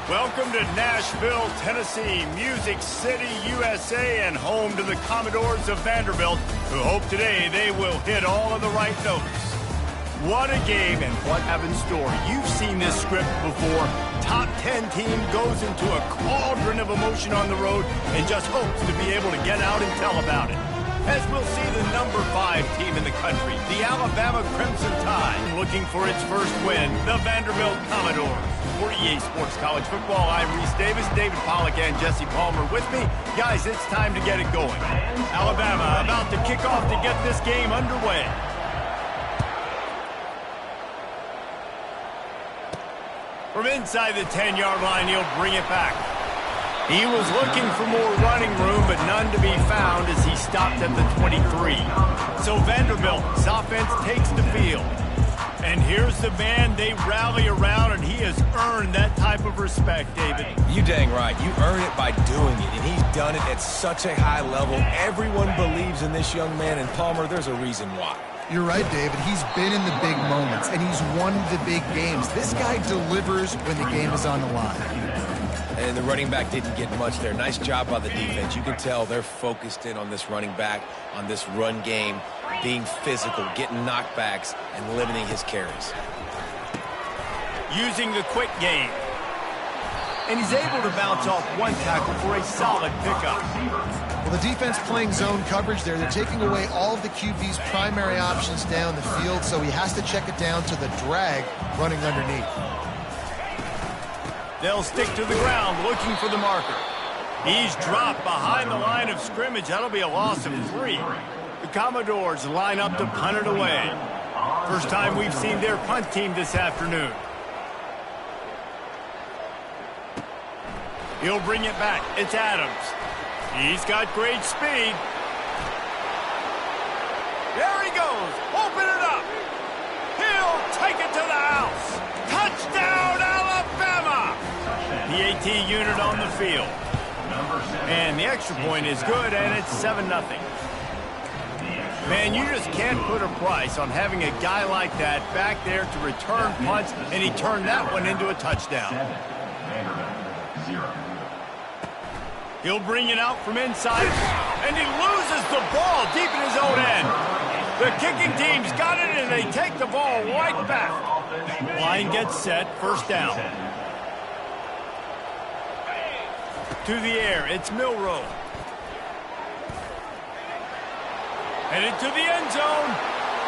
Welcome to Nashville, Tennessee, Music City, USA, and home to the Commodores of Vanderbilt, who hope today they will hit all of the right notes. What a game and what have in store. You've seen this script before. Top 10 team goes into a cauldron of emotion on the road and just hopes to be able to get out and tell about it. As we'll see the number 5 team in the country, the Alabama Crimson Tide, looking for its first win, the Vanderbilt Commodores. For EA Sports College Football, I'm Reese Davis, David Pollack, and Jesse Palmer with me. Guys, it's time to get it going. Alabama about to kick off to get this game underway. From inside the 10-yard line, he'll bring it back. He was looking for more running room, but none to be found as he stopped at the 23. So Vanderbilt's offense takes the field. And here's the man they rally around, and he has earned that type of respect, David. You dang right. You earn it by doing it, and he's done it at such a high level. Everyone believes in this young man, and Palmer, there's a reason why. You're right, David. He's been in the big moments, and he's won the big games. This guy delivers when the game is on the line. And the running back didn't get much there. Nice job by the defense. You can tell they're focused in on this running back, on this run game, being physical, getting knockbacks, and limiting his carries. Using the quick game. And he's able to bounce off one tackle for a solid pickup. Well, the defense playing zone coverage there. They're taking away all of the QB's primary options down the field, so he has to check it down to the drag running underneath. They'll stick to the ground looking for the marker. He's dropped behind the line of scrimmage. That'll be a loss of 3. The Commodores line up to punt it away. First time we've seen their punt team this afternoon. He'll bring it back. It's Adams. He's got great speed. There he goes. Open it up. He'll take it to the house. Touchdown, Alabama! The AT unit on the field. And the extra point is good, and it's 7-0. Man, you just can't put a price on having a guy like that back there to return punts, and he turned that one into a touchdown. He'll bring it out from inside, and he loses the ball deep in his own end. The kicking team's got it, and they take the ball right back. Line gets set, first down. To the air, it's Milroe. And into the end zone.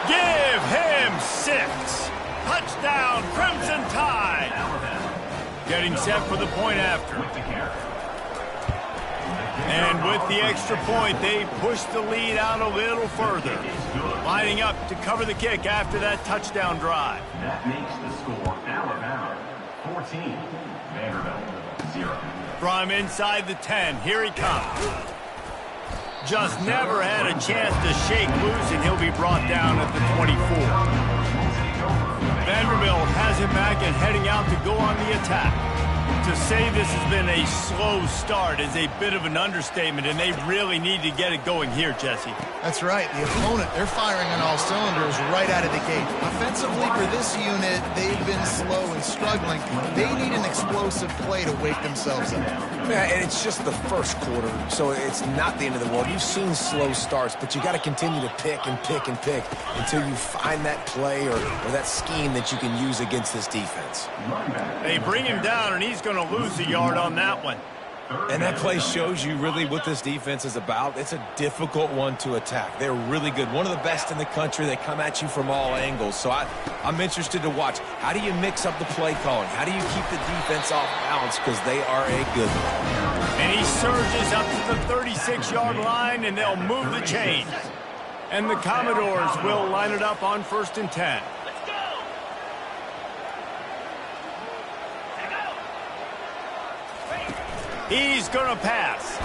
Give him 6. Touchdown, Crimson Tide. Getting set for the point after. And with the extra point, they push the lead out a little further. Lining up to cover the kick after that touchdown drive. That makes the score Alabama 14, Vanderbilt 0. From inside the 10, here he comes. Just never had a chance to shake loose, and he'll be brought down at the 24. Vanderbilt has him back and heading out to go on the attack. To say this has been a slow start is a bit of an understatement, and they really need to get it going here, Jesse. That's right. The opponent, they're firing on all cylinders right out of the gate. Offensively, for this unit, they've been slow and struggling. They need an explosive play to wake themselves up. Yeah, and it's just the first quarter, so it's not the end of the world. You've seen slow starts, but you got to continue to pick and pick and pick until you find that play or that scheme that you can use against this defense. They bring him down, and he's going to lose a yard on that one. And that play shows you really what this defense is about. It's a difficult one to attack. They're really good. One of the best in the country. They come at you from all angles. So I'm interested to watch. How do you mix up the play calling? How do you keep the defense off balance? Because they are a good one. And he surges up to the 36-yard line, and they'll move the chains. And the Commodores will line it up on 1st and 10. He's going to pass.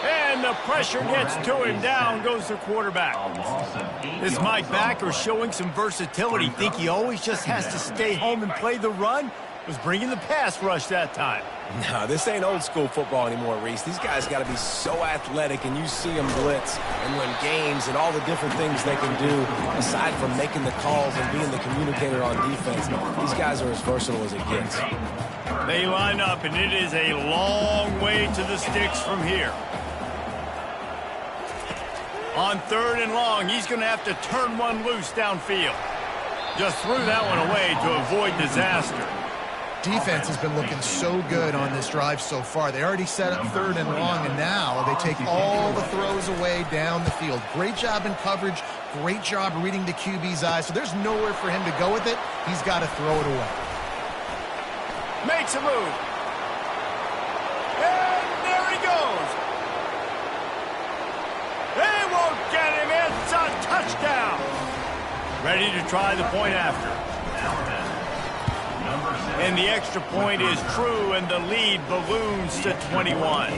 And the pressure gets to him. Down goes the quarterback. Is Mike Backer showing some versatility? Think he always just has to stay home and play the run? Was bringing the pass rush that time. No, this ain't old school football anymore, Reese. These guys got to be so athletic, and you see them blitz and win games and all the different things they can do aside from making the calls and being the communicator on defense. These guys are as versatile as it gets. They line up, and it is a long way to the sticks from here. On 3rd and long, he's going to have to turn one loose downfield. Just threw that one away to avoid disaster. Defense has been looking so good on this drive so far. They already set up 3rd and long, and now they take all the throws away down the field. Great job in coverage, great job reading the QB's eyes. So there's nowhere for him to go with it. He's got to throw it away. Makes a move. And there he goes. They won't get him. It's a touchdown. Ready to try the point after. And the extra point is true, and the lead balloons to 21.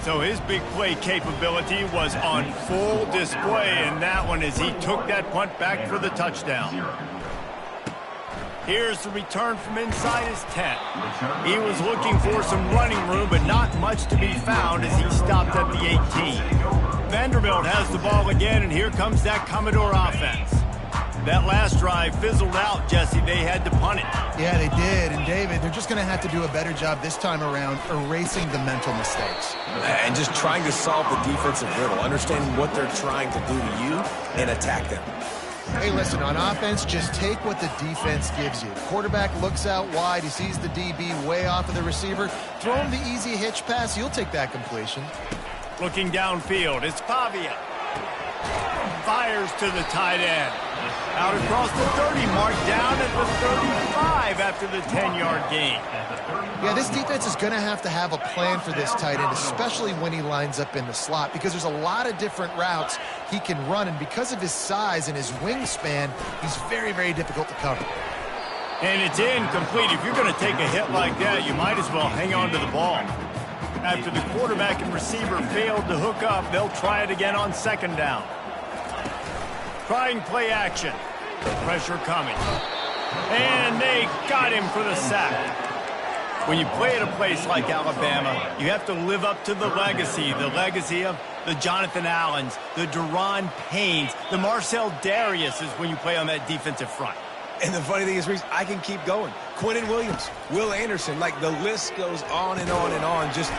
So his big play capability was on full display in that one as he took that punt back for the touchdown. Here's the return from inside his 10. He was looking for some running room, but not much to be found as he stopped at the 18. Vanderbilt has the ball again, and here comes that Commodore offense. That last drive fizzled out, Jesse. They had to punt it. Yeah, they did. And, David, they're just going to have to do a better job this time around erasing the mental mistakes. And just trying to solve the defensive riddle, understanding what they're trying to do to you and attack them. Hey, listen, on offense, just take what the defense gives you. Quarterback looks out wide. He sees the DB way off of the receiver. Throw him the easy hitch pass. You'll take that completion. Looking downfield, it's Pavia. Fires to the tight end. Out across the 30 mark, down at the 35 after the 10-yard gain. Yeah, this defense is going to have a plan for this tight end, especially when he lines up in the slot, because there's a lot of different routes he can run, and because of his size and his wingspan, he's very, very difficult to cover. And it's incomplete. If you're going to take a hit like that, you might as well hang on to the ball. After the quarterback and receiver failed to hook up, they'll try it again on 2nd down. Trying play action. The pressure coming. And they got him for the sack. When you play at a place like Alabama, you have to live up to the legacy of the Jonathan Allens, the Deron Paynes, the Marcel Dariuses when you play on that defensive front. And the funny thing is, Reese, I can keep going. Quentin Williams, Will Anderson, like the list goes on and on and on. Just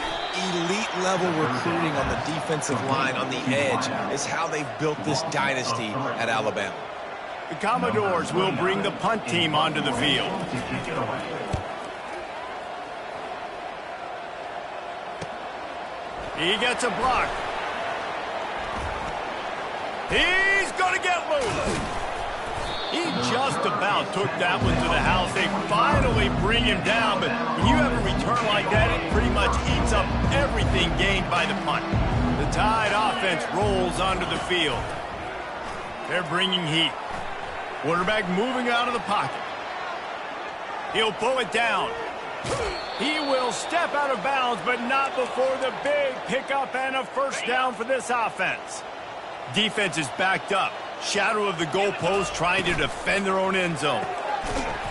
elite level recruiting on the defensive line, on the edge, is how they've built this dynasty at Alabama. The Commodores will bring the punt team onto the field. He gets a block. He's going to get loose. He just about took that one to the house. They finally bring him down, but when you have a return like that, it pretty much eats up everything gained by the punt. The Tide offense rolls onto the field. They're bringing heat. Quarterback moving out of the pocket. He'll pull it down. He will step out of bounds, but not before the big pickup and a first down for this offense. Defense is backed up. Shadow of the goalpost trying to defend their own end zone.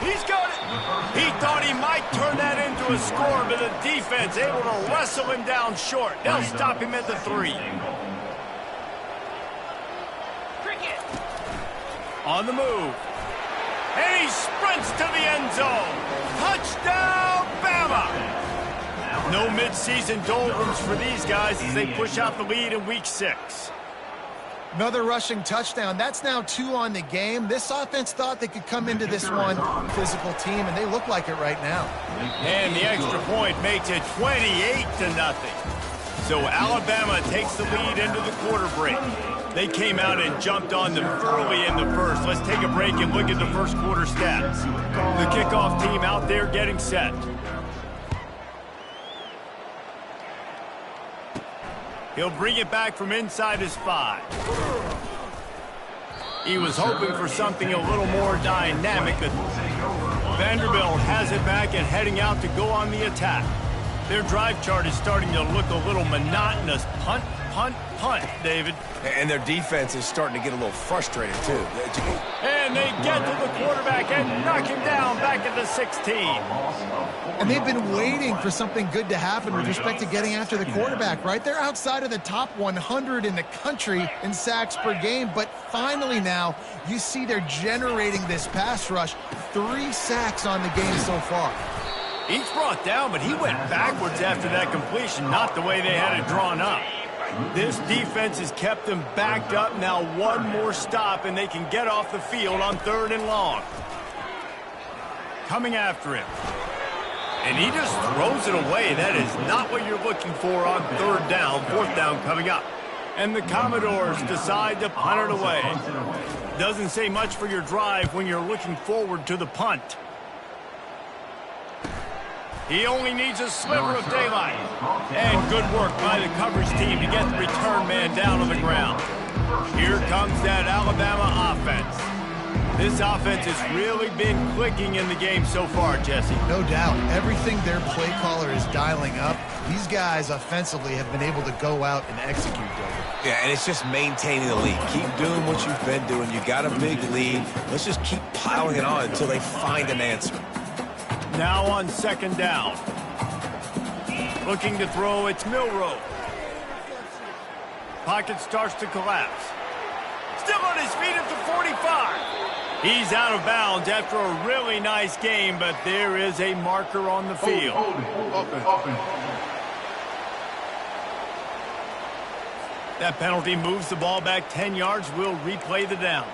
He's got it. He thought he might turn that into a score, but the defense able to wrestle him down short. They'll stop him at the 3. On the move. And he sprints to the end zone. Touchdown, Bama! No midseason doldrums for these guys as they push out the lead in Week 6. Another rushing touchdown. That's now 2 on the game. This offense thought they could come into this one physical team, and they look like it right now. And the extra point makes it 28-0. So Alabama takes the lead into the quarter break. They came out and jumped on them early in the first. Let's take a break and look at the first quarter stats. The kickoff team out there getting set. He'll bring it back from inside his 5. He was hoping for something a little more dynamic, but Vanderbilt has it back and heading out to go on the attack. Their drive chart is starting to look a little monotonous. Punt, punt, David. And their defense is starting to get a little frustrated, too. And they get to the quarterback and knock him down back at the 16. And they've been waiting for something good to happen with respect to getting after the quarterback, right? They're outside of the top 100 in the country in sacks per game, but finally now you see they're generating this pass rush. 3 sacks on the game so far. Each brought down, but he went backwards after that completion, not the way they had it drawn up. This defense has kept them backed up. Now one more stop, and they can get off the field on 3rd and long. Coming after him. And he just throws it away. That is not what you're looking for on 3rd down. 4th down coming up. And the Commodores decide to punt it away. Doesn't say much for your drive when you're looking forward to the punt. He only needs a sliver of daylight. And good work by the coverage team to get the return man down on the ground. Here comes that Alabama offense. This offense has really been clicking in the game so far, Jesse. No doubt. Everything their play caller is dialing up, these guys offensively have been able to go out and execute, David. Yeah, and it's just maintaining the lead. Keep doing what you've been doing. You got a big lead. Let's just keep piling it on until they find an answer. Now on 2nd down. Looking to throw, it's Milroe. Pocket starts to collapse. Still on his feet at the 45. He's out of bounds after a really nice game, but there is a marker on the field. That penalty moves the ball back 10 yards. We'll replay the down.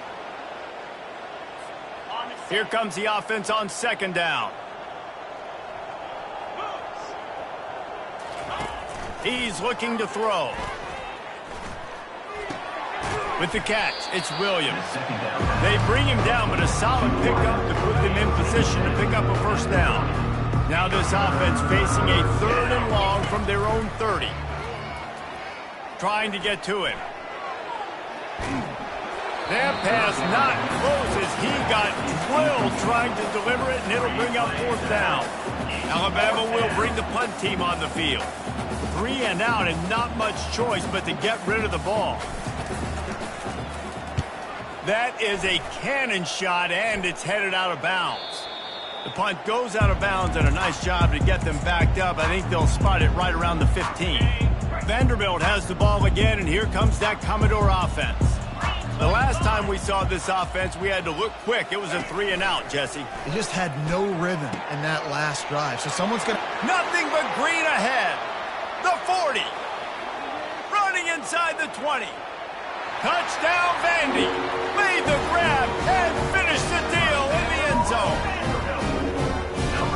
Here comes the offense on 2nd down. He's looking to throw. With the catch, it's Williams. They bring him down, but a solid pickup to put them in position to pick up a 1st down. Now this offense facing a 3rd and long from their own 30. Trying to get to him. That pass not close as he got drilled trying to deliver it, and it'll bring up 4th down. Alabama will bring the punt team on the field. 3 and out and not much choice but to get rid of the ball. That is a cannon shot, and it's headed out of bounds. The punt goes out of bounds, and a nice job to get them backed up. I think they'll spot it right around the 15. Vanderbilt has the ball again, and here comes that Commodore offense. The last time we saw this offense, we had to look quick. It was a 3 and out, Jesse. They just had no rhythm in that last drive, so someone's going to... Nothing but green ahead. The 40. Running inside the 20. Touchdown, Vandy. Made the grab and finished the deal in the end zone.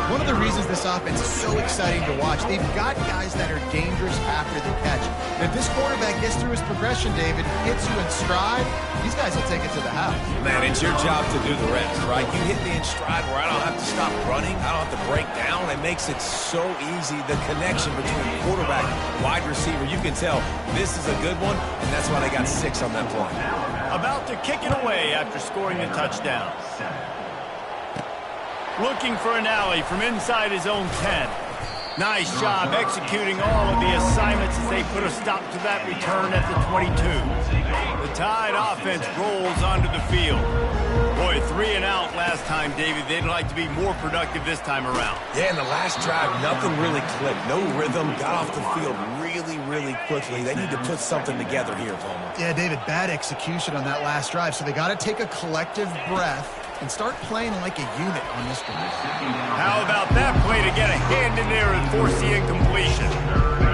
One of the reasons this offense is so exciting to watch, they've got guys that are dangerous after the catch. And if this quarterback gets through his progression, David, hits you in stride, these guys will take it to the house. Man, it's your job to do the rest, right? You hit me in stride where I don't have to stop running. I don't have to break down. It makes it so easy. The connection between quarterback and wide receiver, you can tell this is a good one, and that's why they got 6 on that play. About to kick it away after scoring a touchdown. Looking for an alley from inside his own 10. Nice job executing all of the assignments as they put a stop to that return at the 22. The Tide offense rolls onto the field. Boy, 3 and out last time, David. They'd like to be more productive this time around. Yeah, in the last drive, nothing really clicked. No rhythm, got off the field really quickly. They need to put something together here, Palmer. Yeah, David, bad execution on that last drive, so they got to take a collective breath and start playing like a unit on this drive. How about that play to get a hand in there and force the incompletion?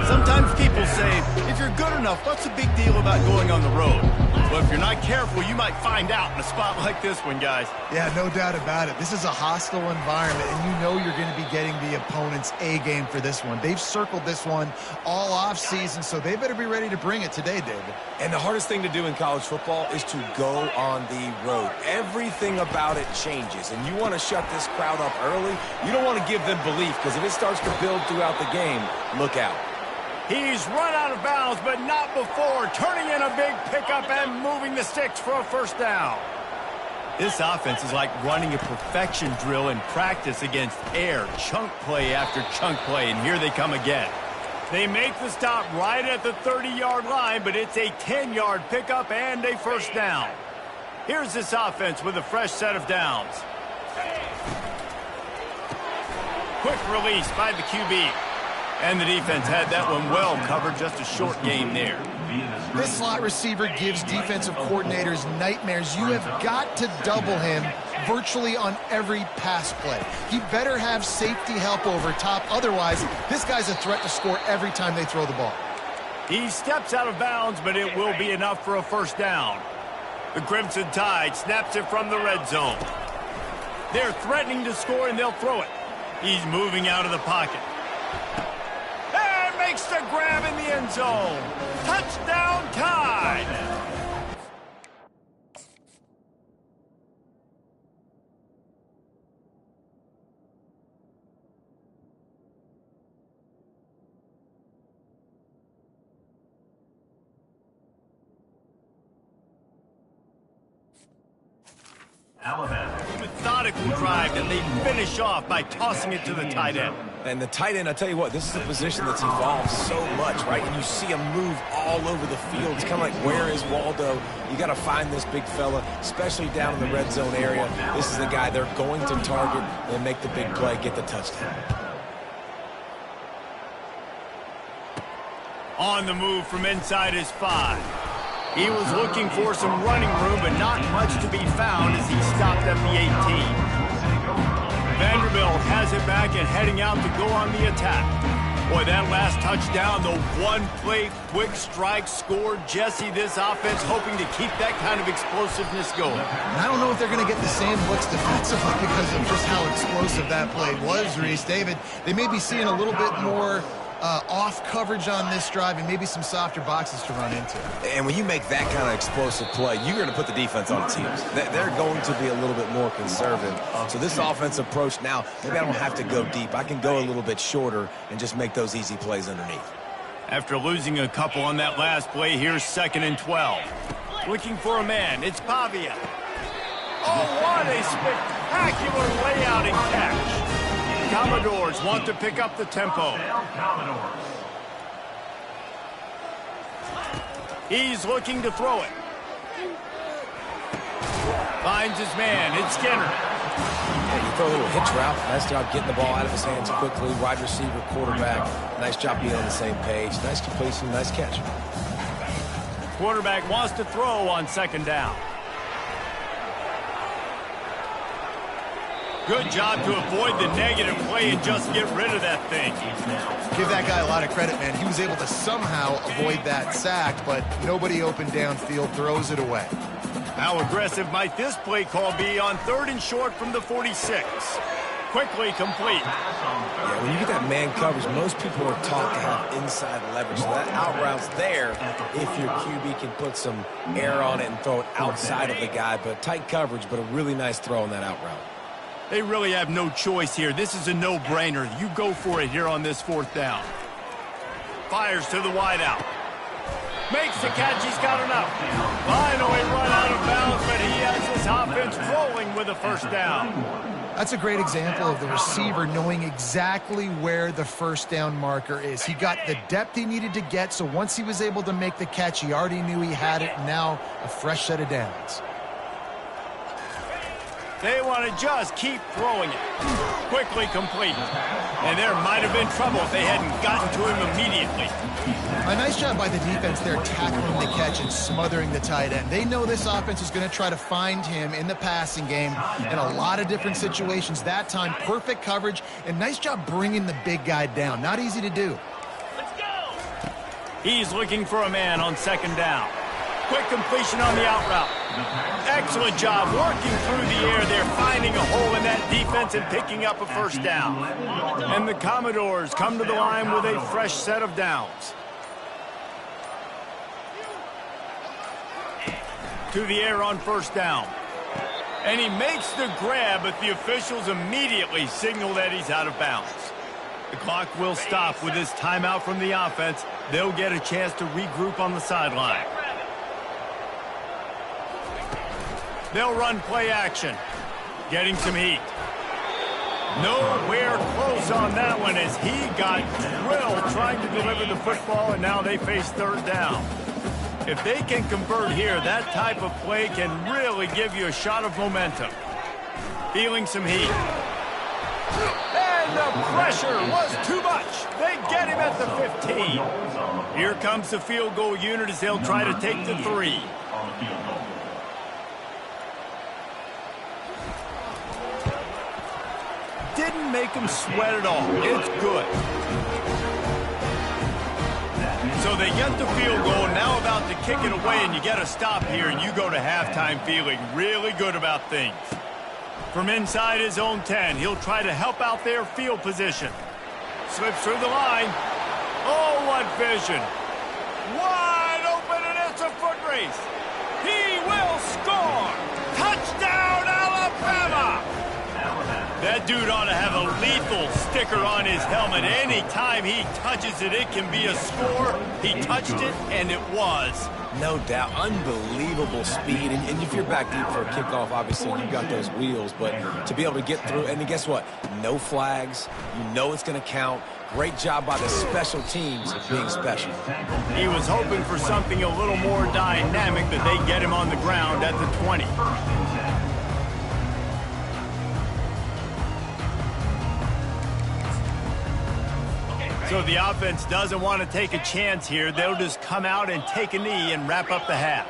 Sometimes people say, if you're good enough, what's the big deal about going on the road? Well, if you're not careful, you might find out in a spot like this one, guys. Yeah, no doubt about it. This is a hostile environment, and you know you're going to be getting the opponent's A game for this one. They've circled this one all off season, so they better be ready to bring it today, David. And the hardest thing to do in college football is to go on the road. Everything about it changes, and you want to shut this crowd up early. You don't want to give them belief, because if it starts to build throughout the game, look out. He's run out of bounds, but not before. Turning in a big pickup and moving the sticks for a 1st down. This offense is like running a perfection drill in practice against air. Chunk play after chunk play, and here they come again. They make the stop right at the 30-yard line, but it's a 10-yard pickup and a first down. Here's this offense with a fresh set of downs. Quick release by the QB. And the defense had that one well covered, just a short game there. This slot receiver gives defensive coordinators nightmares. You have got to double him virtually on every pass play. He better have safety help over top. Otherwise, this guy's a threat to score every time they throw the ball. He steps out of bounds, but it will be enough for a first down. The Crimson Tide snaps it from the red zone. They're threatening to score, and they'll throw it. He's moving out of the pocket. And makes the grab in the end zone. Touchdown Tide! Alabama. Methodical drive, and they finish off by tossing it to the tight end. And the tight end, I tell you what, this is a position that's evolved so much, right? And you see him move all over the field. It's kind of like, where is Waldo? You got to find this big fella, especially down in the red zone area. This is the guy they're going to target and make the big play, get the touchdown. On the move from inside his 5. He was looking for some running room, but not much to be found as he stopped at the 18. Vanderbilt has it back and heading out to go on the attack. Boy, that last touchdown, the one-play quick strike score. Jesse, this offense hoping to keep that kind of explosiveness going. And I don't know if they're going to get the same looks defensively because of just how explosive that play was, Reese. David, they may be seeing a little bit more off coverage on this drive and maybe some softer boxes to run into. And when you make that kind of explosive play, you're going to put the defense on its heels. They're going to be a little bit more conservative. So this offensive approach now, maybe I don't have to go deep. I can go a little bit shorter and just make those easy plays underneath. After losing a couple on that last play, here's 2nd and 12. Looking for a man. It's Pavia. Oh, what a spectacular layout and catch. Commodores want to pick up the tempo. He's looking to throw it. Finds his man. It's Skinner. Yeah, you throw a little hitch route. Nice job getting the ball out of his hands quickly. Wide receiver, quarterback. Nice job being on the same page. Nice completion, nice catch. Quarterback wants to throw on 2nd down. Good job to avoid the negative play and just get rid of that thing. Give that guy a lot of credit, man. He was able to somehow avoid that sack, but nobody open downfield, throws it away. How aggressive might this play call be on 3rd and short from the 46? Quickly complete. Yeah, when you get that man coverage, most people are taught to have inside leverage. So that out route's there if your QB can put some air on it and throw it outside of the guy. But tight coverage, but a really nice throw on that out route. They really have no choice here. This is a no-brainer. You go for it here on this 4th down. Fires to the wideout. Makes the catch. He's got enough. Finally run out of bounds, but he has this offense rolling with a first down. That's a great example of the receiver knowing exactly where the first down marker is. He got the depth he needed to get, so once he was able to make the catch, he already knew he had it, and now a fresh set of downs. They want to just keep throwing it. Quickly complete. And there might have been trouble if they hadn't gotten to him immediately. A nice job by the defense there tackling the catch and smothering the tight end. They know this offense is going to try to find him in the passing game in a lot of different situations. That time, perfect coverage, and nice job bringing the big guy down. Not easy to do. Let's go! He's looking for a man on 2nd down. Quick completion on the out route. Excellent job working through the air. They're finding a hole in that defense and picking up a first down. And the Commodores come to the line with a fresh set of downs. To the air on 1st down. And he makes the grab, but the officials immediately signal that he's out of bounds. The clock will stop with this timeout from the offense. They'll get a chance to regroup on the sideline. They'll run play action. Getting some heat. Nowhere close on that one as he got drilled trying to deliver the football, and now they face third down. If they can convert here, that type of play can really give you a shot of momentum. Feeling some heat. And the pressure was too much. They get him at the 15. Here comes the field goal unit as they'll try to take the 3. Didn't make him sweat at all. It's good. So they get the field goal, now about to kick it away, and you get a stop here, and you go to halftime feeling really good about things. From inside his own 10, he'll try to help out their field position. Slips through the line. Oh, what vision. Wide open, and it's a foot race. He will score. Touchdown, Alabama. That dude ought to have a lethal sticker on his helmet. Anytime he touches it, it can be a score. He touched it, and it was. No doubt. Unbelievable speed. And if you're back deep for a kickoff, obviously you've got those wheels. But to be able to get through, and guess what? No flags. You know it's going to count. Great job by the special teams being special. He was hoping for something a little more dynamic, that they get him on the ground at the 20. So the offense doesn't want to take a chance here. They'll just come out and take a knee and wrap up the half.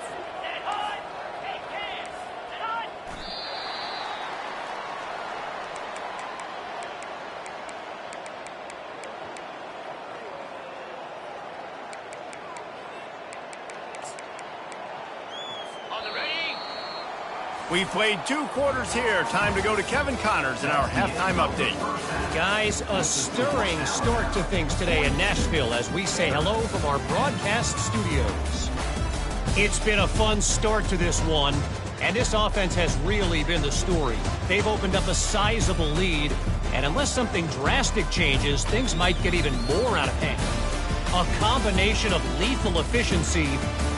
We played 2 quarters here. Time to go to Kevin Connors in our halftime update. Guys, a stirring start to things today in Nashville as we say hello from our broadcast studios. It's been a fun start to this one, and this offense has really been the story. They've opened up a sizable lead, and unless something drastic changes, things might get even more out of hand. A combination of lethal efficiency,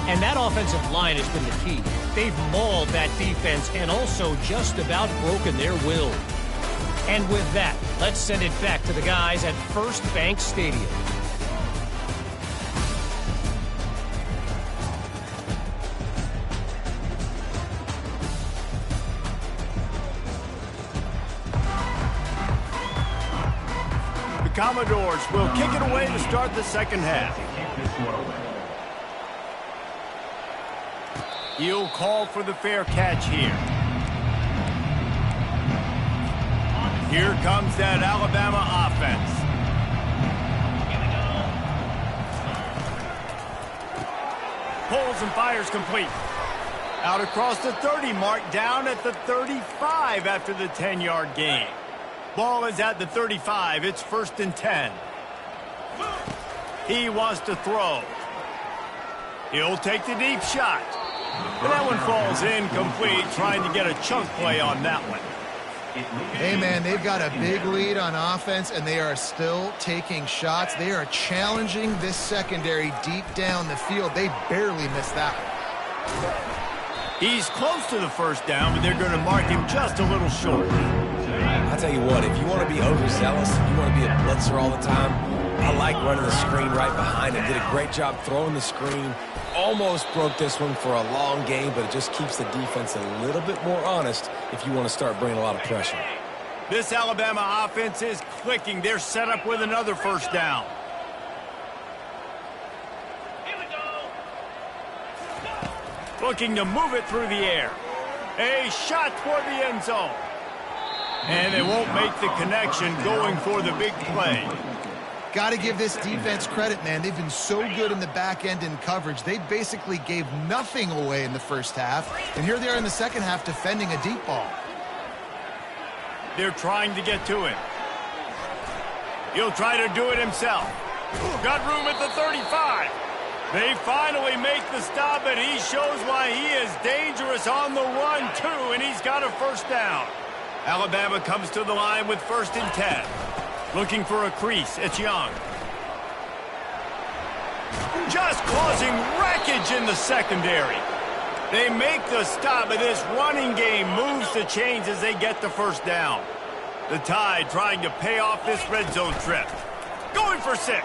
and that offensive line has been the key. They've mauled that defense and also just about broken their will. And with that, let's send it back to the guys at First Bank Stadium. The Commodores will kick it away to start the second half. He'll call for the fair catch here. Here comes that Alabama offense. Pulls and fires complete. Out across the 30 mark, down at the 35 after the 10-yard gain. Ball is at the 35. It's 1st and 10. He wants to throw. He'll take the deep shot. And that one falls incomplete, trying to get a chunk play on that one. Hey, man, they've got a big lead on offense, and they are still taking shots. They are challenging this secondary deep down the field. They barely missed that one. He's close to the first down, but they're going to mark him just a little short. I'll tell you what, if you want to be overzealous, if you want to be a blitzer all the time, I like running the screen right behind him. Did a great job throwing the screen. Almost broke this one for a long game, but it just keeps the defense a little bit more honest if you want to start bringing a lot of pressure. This Alabama offense is clicking. They're set up with another first down. Looking to move it through the air. A shot toward the end zone. And they won't make the connection, going for the big play. Got to give this defense credit, man. They've been so good in the back end in coverage. They basically gave nothing away in the first half. And here they are in the second half defending a deep ball. They're trying to get to him. He'll try to do it himself. Got room at the 35. They finally make the stop, and he shows why he is dangerous on the run, too, and he's got a first down. Alabama comes to the line with 1st and 10. Looking for a crease. It's Young. Just causing wreckage in the secondary. They make the stop, but this running game moves the chains as they get the first down. The Tide trying to pay off this red zone trip. Going for 6.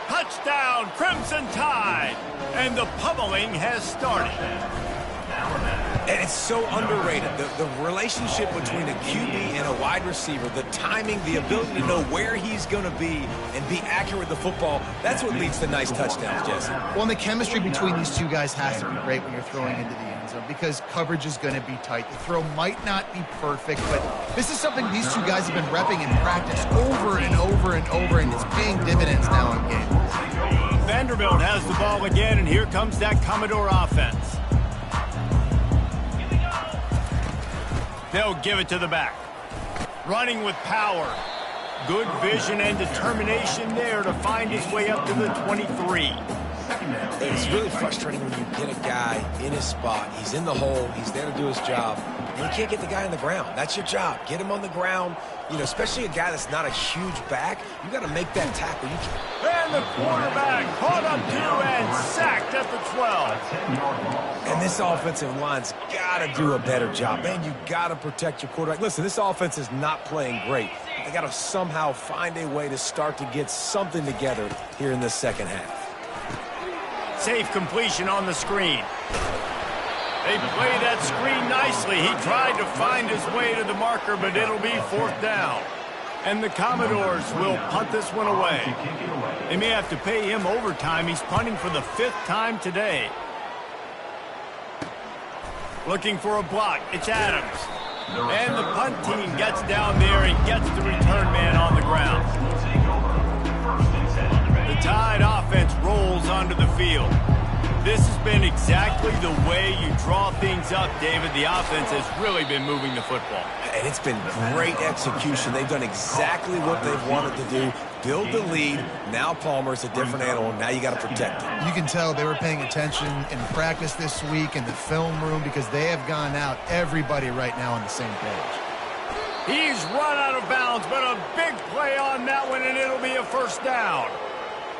Touchdown, Crimson Tide. And the pummeling has started. And it's so underrated. The relationship between a QB and a wide receiver, the timing, the ability to know where he's going to be and be accurate with the football, that's what leads to nice touchdowns, Jesse. Well, and the chemistry between these two guys has to be great when you're throwing into the end zone because coverage is going to be tight. The throw might not be perfect, but this is something these two guys have been repping in practice over and over and over, and it's paying dividends now in games. Vanderbilt has the ball again, and here comes that Commodore offense. They'll give it to the back. Running with power. Good vision and determination there to find his way up to the 23. It's really frustrating when you get a guy in his spot. He's in the hole. He's there to do his job. And you can't get the guy on the ground. That's your job. Get him on the ground. You know, especially a guy that's not a huge back. You got to make that tackle. And the quarterback caught up to and sacked at the 12. And this offensive line's got to do a better job. Man, you got to protect your quarterback. Listen, this offense is not playing great. They got to somehow find a way to start to get something together here in the second half. Safe completion on the screen. They play that screen nicely. He tried to find his way to the marker, but it'll be 4th down. And the Commodores will punt this one away. They may have to pay him overtime. He's punting for the 5th time today. Looking for a block. It's Adams. And the punt team gets down there and gets the return man on the ground. The Tide offense rolls onto the field. This has been exactly the way you draw things up, David. The offense has really been moving the football. And it's been great execution. They've done exactly what they've wanted to do. Build the lead. Now Palmer's a different animal. Now you got to protect him. You can tell they were paying attention in practice this week in the film room because they have gone out, everybody right now on the same page. He's run out of bounds, but a big play on that one, and it'll be a 1st down.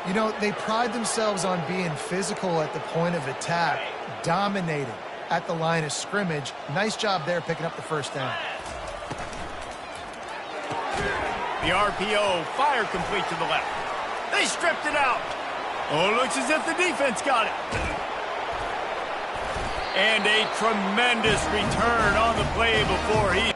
You know, they pride themselves on being physical at the point of attack, dominating at the line of scrimmage. Nice job there picking up the 1st down. The RPO, fire complete to the left. They stripped it out. Oh, looks as if the defense got it. And a tremendous return on the play before he...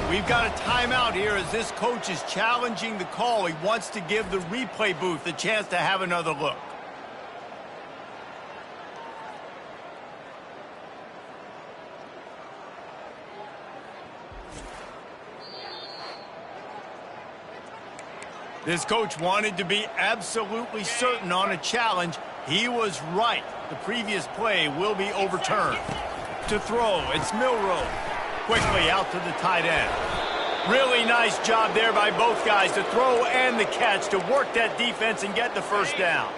We've got a timeout here as this coach is challenging the call. He wants to give the replay booth a chance to have another look. This coach wanted to be absolutely certain on a challenge. He was right. The previous play will be overturned. To throw, it's Milroe. Quickly out to the tight end. Really nice job there by both guys to throw and the catch to work that defense and get the 1st down.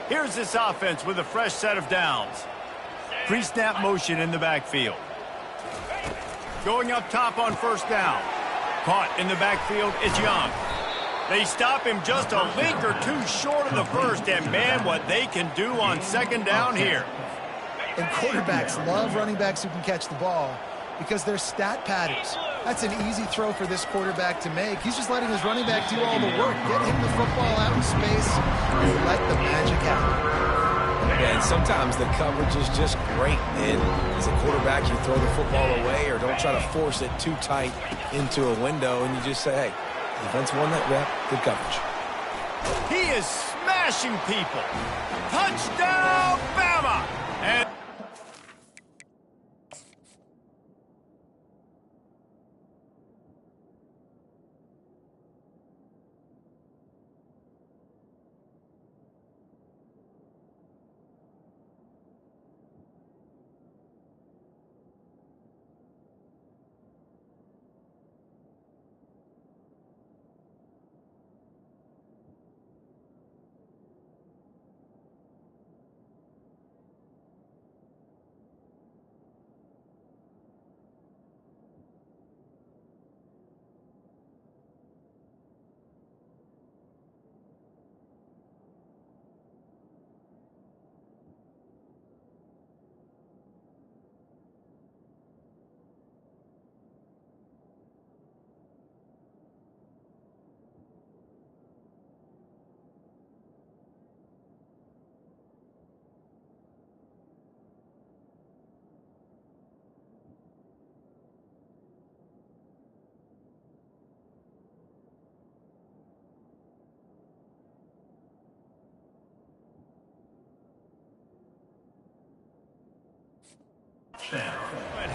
Here's this offense with a fresh set of downs. Pre-snap motion in the backfield. Going up top on 1st down. Caught in the backfield, it's Young. They stop him just a link or two short of the 1st, and man, what they can do on 2nd down here. And quarterbacks love running backs who can catch the ball because they're stat patterns. That's an easy throw for this quarterback to make. He's just letting his running back do all the work. Get him the football out in space and let the magic happen. And sometimes the coverage is just great. And as a quarterback, you throw the football away or don't try to force it too tight into a window, and you just say, hey, defense won that rep, good coverage. He is smashing people. Touchdown, Bama! And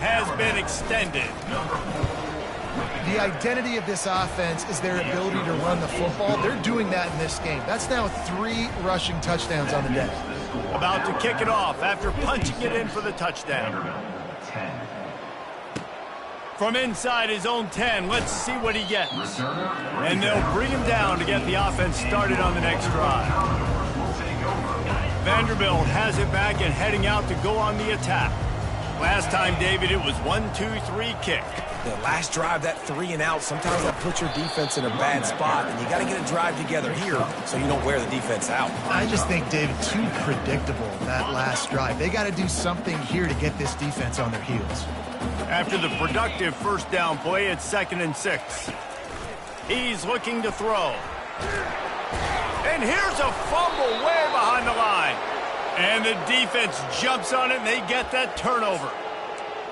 has been extended. The identity of this offense is their ability to run the football. They're doing that in this game. That's now 3 rushing touchdowns on the day. About to kick it off after punching it in for the touchdown. From inside his own 10, let's see what he gets. And they'll bring him down to get the offense started on the next drive. Vanderbilt has it back and heading out to go on the attack. Last time, David, it was 1-2-3 kick. The last drive, that 3 and out, sometimes that puts your defense in a bad spot, and you got to get a drive together here so you don't wear the defense out. I just think, David, too predictable, that last drive. They got to do something here to get this defense on their heels. After the productive first down play, it's 2nd and 6. He's looking to throw. And here's a fumble way behind the line. And the defense jumps on it, and they get that turnover.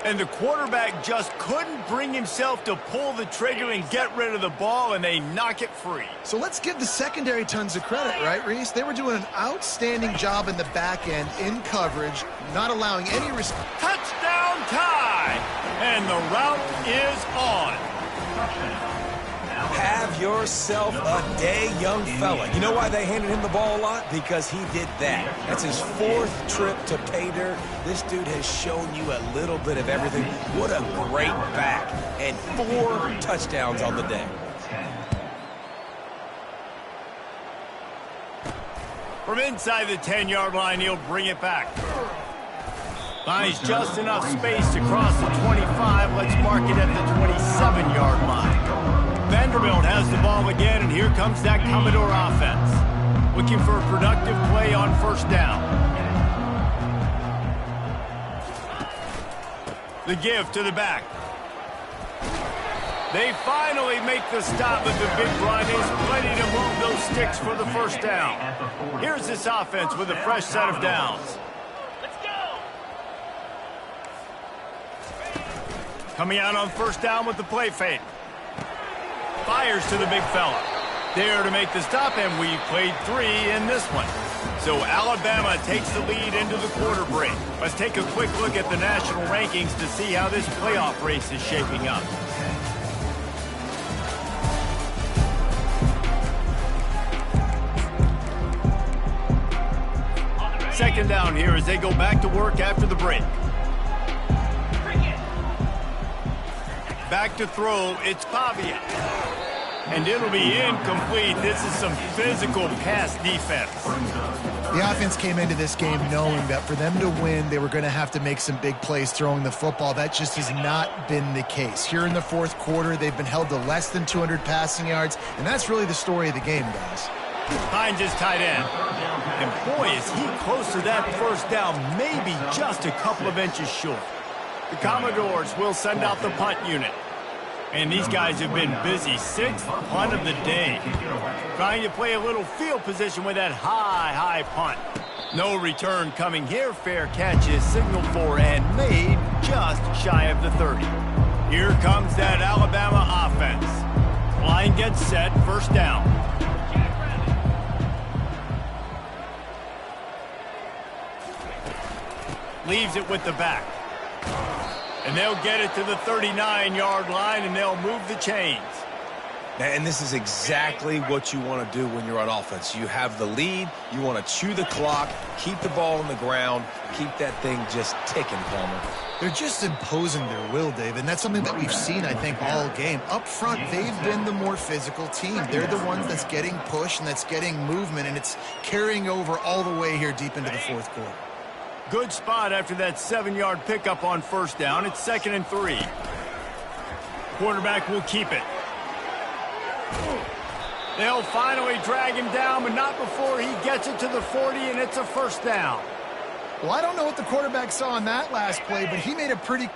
And the quarterback just couldn't bring himself to pull the trigger and get rid of the ball, and they knock it free. So let's give the secondary tons of credit, right, Reese? They were doing an outstanding job in the back end, in coverage, not allowing any risk. Touchdown tie! And the route is on. Have yourself a day, young fella. You know why they handed him the ball a lot? Because he did that. That's his 4th trip to pay dirt. This dude has shown you a little bit of everything. What a great back. And 4 touchdowns on the day. From inside the 10-yard line, he'll bring it back. Finds just enough space to cross the 25. Let's mark it at the 27-yard line. Vanderbilt has the ball again, and here comes that Commodore offense. Looking for a productive play on first down. The give to the back. They finally make the stop, but the big run is plenty to move those sticks for the first down. Here's this offense with a fresh set of downs. Coming out on first down with the play fake. Fires to the big fella. There to make the stop, and we played 3 in this one. So Alabama takes the lead into the quarter break. Let's take a quick look at the national rankings to see how this playoff race is shaping up. Second down here as they go back to work after the break. Back to throw, it's Pavia. And it'll be incomplete. This is some physical pass defense. The offense came into this game knowing that for them to win, they were going to have to make some big plays throwing the football. That just has not been the case. Here in the 4th quarter, they've been held to less than 200 passing yards, and that's really the story of the game, guys. Finds his tight end. And boy, is he close to that first down, maybe just a couple of inches short. The Commodores will send out the punt unit. And these guys have been busy. 6th punt of the day. Trying to play a little field position with that high punt. No return coming here. Fair catch is signaled for and made just shy of the 30. Here comes that Alabama offense. Line gets set. First down. Leaves it with the back. And they'll get it to the 39-yard line, and they'll move the chains. And this is exactly what you want to do when you're on offense. You have the lead. You want to chew the clock, keep the ball on the ground, keep that thing just ticking, Palmer. They're just imposing their will, David, and that's something that we've seen, I think, all game. Up front, they've been the more physical team. They're the ones that's getting pushed and that's getting movement, and it's carrying over all the way here deep into the 4th quarter. Good spot after that 7-yard pickup on first down. It's 2nd and 3. Quarterback will keep it. They'll finally drag him down, but not before he gets it to the 40, and it's a first down. Well, I don't know what the quarterback saw on that last play, but he made a pretty...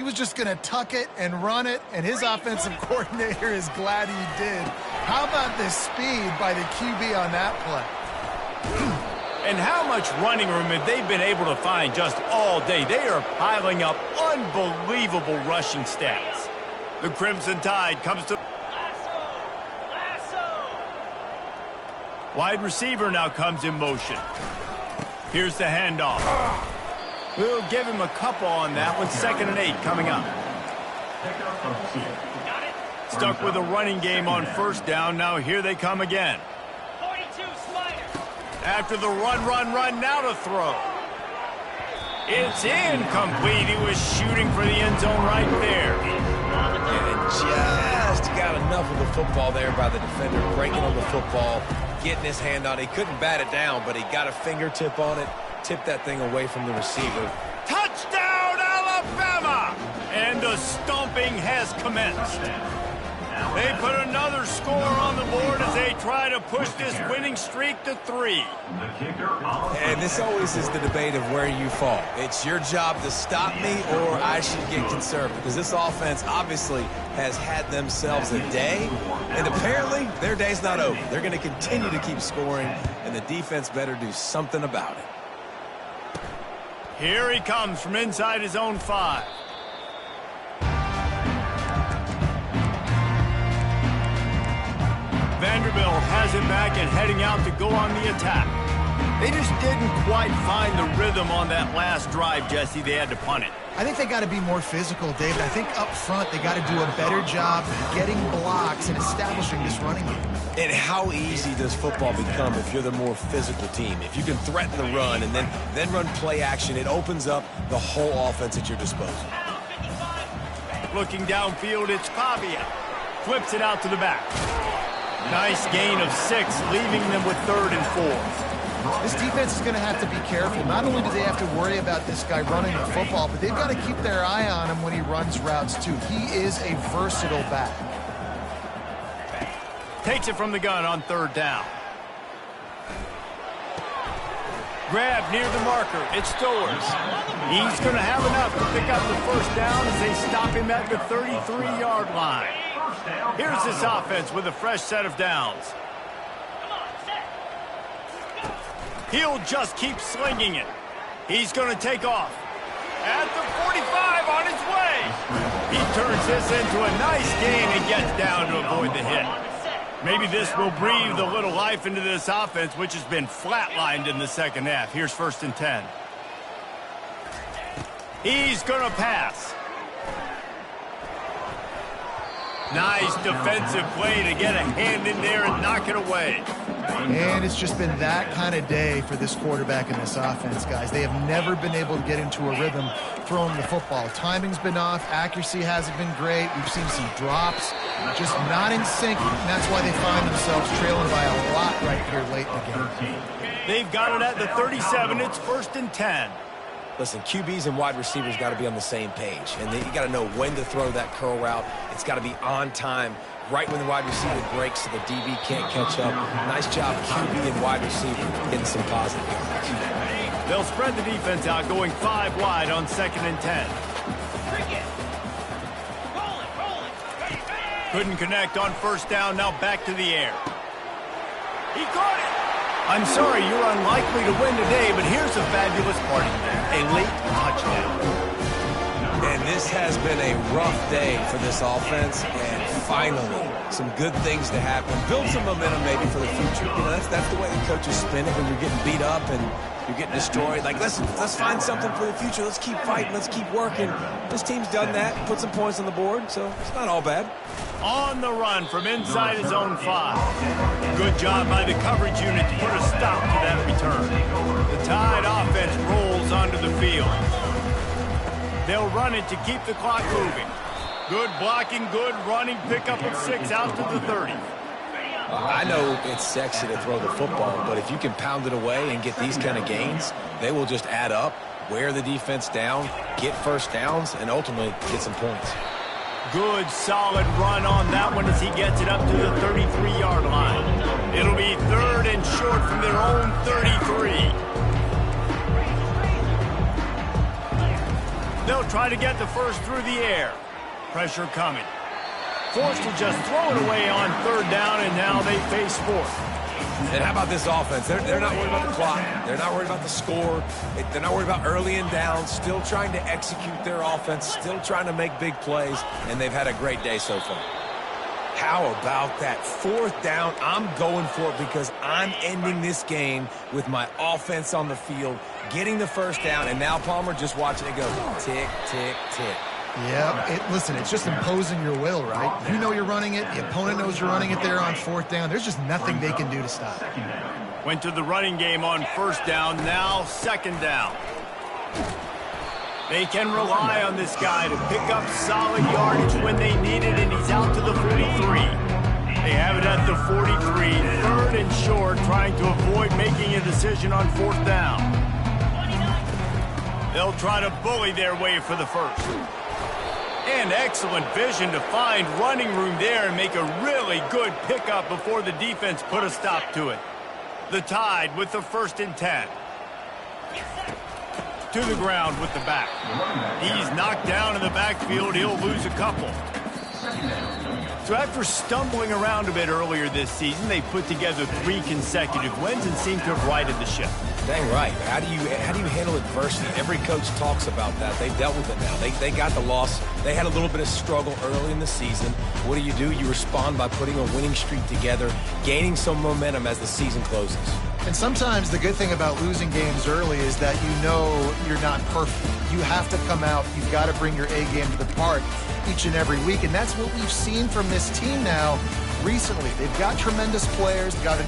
He was just going to tuck it and run it, and his offensive coordinator is glad he did. How about the speed by the QB on that play? And how much running room have they been able to find just all day? They are piling up unbelievable rushing stats. The Crimson Tide comes to... Wide receiver now comes in motion. Here's the handoff. We'll give him a couple on that one. 2nd and 8 coming up. Stuck with a running game on 1st down. Now here they come again. After the run, now to throw. It's incomplete. He was shooting for the end zone right there. And just got enough of the football there by the defender, breaking on the football, getting his hand on it. He couldn't bat it down, but he got a fingertip on it, tipped that thing away from the receiver. Touchdown, Alabama! And the stomping has commenced. They put another score on the board as they try to push this winning streak to 3. And this always is the debate of where you fall. It's your job to stop me or I should get conservative, because this offense obviously has had themselves a day, and apparently their day's not over. They're going to continue to keep scoring, and the defense better do something about it. Here he comes from inside his own 5. Vanderbilt has it back and heading out to go on the attack. They just didn't quite find the rhythm on that last drive, Jesse. They had to punt it. I think they got to be more physical, David. I think up front they got to do a better job getting blocks and establishing this running game. And how easy does football become if you're the more physical team? If you can threaten the run and then run play action, it opens up the whole offense at your disposal. Looking downfield, it's Pavia. Flips it out to the back. Nice gain of 6, leaving them with 3rd and 4. This defense is going to have to be careful. Not only do they have to worry about this guy running the football, but they've got to keep their eye on him when he runs routes, too. He is a versatile back. Takes it from the gun on 3rd down. Grab near the marker. It's Stowers. He's going to have enough to pick up the 1st down as they stop him at the 33-yard line. Here's this offense with a fresh set of downs. He'll just keep slinging it. He's going to take off. At the 45 on his way. He turns this into a nice gain and gets down to avoid the hit. Maybe this will breathe a little life into this offense, which has been flatlined in the 2nd half. Here's 1st and 10. He's going to pass. Nice defensive play to get a hand in there and knock it away. And it's just been that kind of day for this quarterback in this offense, guys. They have never been able to get into a rhythm throwing the football. Timing's been off. Accuracy hasn't been great. We've seen some drops, just not in sync, and that's why they find themselves trailing by a lot right here late in the game. They've got it at the 37. It's 1st and 10. Listen, QBs and wide receivers got to be on the same page, and you got to know when to throw that curl route. It's got to be on time, right when the wide receiver breaks so the DB can't catch up. Nice job, QB and wide receiver, getting some positive yards. They'll spread the defense out, going 5 wide on 2nd and 10. Couldn't connect on 1st down, now back to the air. He caught it! I'm sorry, you're unlikely to win today, but here's a fabulous party. A late touchdown. And this has been a rough day for this offense, and finally, some good things to happen. Build some momentum maybe for the future. You know, that's the way the coaches spin it when you're getting beat up and you're getting destroyed. Like, let's find something for the future. Let's keep fighting. Let's keep working. This team's done that, put some points on the board, so it's not all bad. On the run from inside his own 5. Good job by the coverage unit to put a stop to that return. The Tide offense rolls onto the field. They'll run it to keep the clock moving. Good blocking, good running, pickup of 6 out to the 30. I know it's sexy to throw the football, but if you can pound it away and get these kind of gains, they will just add up, wear the defense down, get 1st downs, and ultimately get some points. Good, solid run on that one as he gets it up to the 33-yard line. It'll be 3rd and short from their own 33. They'll try to get the first through the air. Pressure coming. Forced to just throw it away on third down, and now they face fourth. And how about this offense? They're not worried about the clock. They're not worried about the score. They're not worried about early and down. Still trying to execute their offense. Still trying to make big plays. And they've had a great day so far. How about that? Fourth down, I'm going for it because I'm ending this game with my offense on the field, getting the first down, and now Palmer just watching it go tick, tick, tick. Yeah, listen, it's just imposing your will, right? You know you're running it. The opponent knows you're running it there on fourth down. There's just nothing they can do to stop it. Went to the running game on first down, now second down. They can rely on this guy to pick up solid yardage when they need it, and he's out to the 43. They have it at the 43, third and short, trying to avoid making a decision on fourth down. They'll try to bully their way for the first. And excellent vision to find running room there and make a really good pickup before the defense put a stop to it. The Tide with the 1st and 10. To the ground with the back. He's knocked down in the backfield. He'll lose a couple. So after stumbling around a bit earlier this season, they put together 3 consecutive wins and seem to have righted the ship. Dang right. How do you handle adversity? Every coach talks about that. They've dealt with it now. They got the loss. They had a little bit of struggle early in the season. What do? You respond by putting a winning streak together, gaining some momentum as the season closes. And sometimes the good thing about losing games early is that you know you're not perfect. You have to come out. You've got to bring your A game to the park each and every week. And that's what we've seen from this team now recently. They've got tremendous players. They've got an